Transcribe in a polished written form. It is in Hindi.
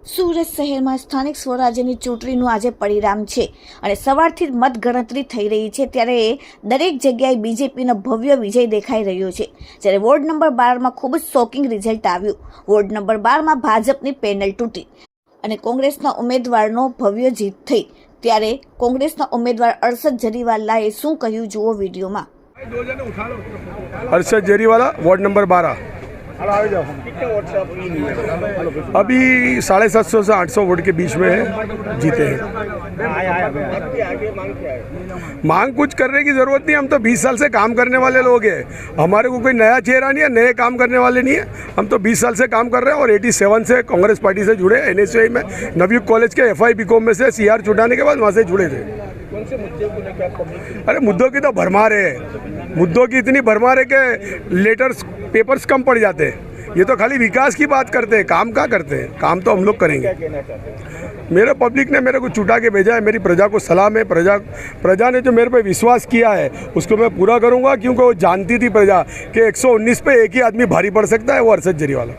સુરત શહેરમાં સ્થાનિક સ્વરાજ્યની ચૂંટણીનું આજે પરિણામ છે અને સવારથી જ મતગણતરી થઈ રહી છે ત્યારે દરેક જગ્યાએ બીજેપીનો ભવ્ય વિજય દેખાઈ રહ્યો છે। જ્યારે વોર્ડ નંબર 12માં ખૂબ જ શોકિંગ રિઝલ્ટ આવ્યું। વોર્ડ નંબર 12માં ભાજપની પેનલ તૂટી અને કોંગ્રેસના ઉમેદવારનો ભવ્ય જીત થઈ। ત્યારે કોંગ્રેસના ઉમેદવાર અરશદ જરીવાલાએ શું કહ્યું જુઓ વિડીયોમાં। अरशद जरीवाला वार्ड नंबर 12 अभी 750 से 800 वोट के बीच में जीते हैं। मांग कुछ करने की ज़रूरत नहीं, हम तो 20 साल से काम करने वाले लोग हैं। हमारे को कोई नया चेहरा नहीं है, नए काम करने वाले नहीं है। हम तो 20 साल से काम कर रहे हैं और 87 से कांग्रेस पार्टी से जुड़े। NSUI में नवयुग कॉलेज के FI BCom में से CR छुटाने के बाद वहाँ से जुड़े थे। कौन से मुद्दों को लेकर अरे मुद्दों की तो भरमार है, मुद्दों की इतनी भरमार है कि लेटर्स पेपर्स कम पड़ जाते हैं। ये तो खाली विकास की बात करते हैं, काम क्या करते हैं? काम तो हम लोग करेंगे। मेरे पब्लिक ने मेरे को चुटा के भेजा है, मेरी प्रजा को सलाम है। प्रजा ने जो मेरे पे विश्वास किया है उसको मैं पूरा करूंगा, क्योंकि वो जानती थी प्रजा कि 119 पे एक ही आदमी भारी पड़ सकता है, वो अरशद जरीवाला।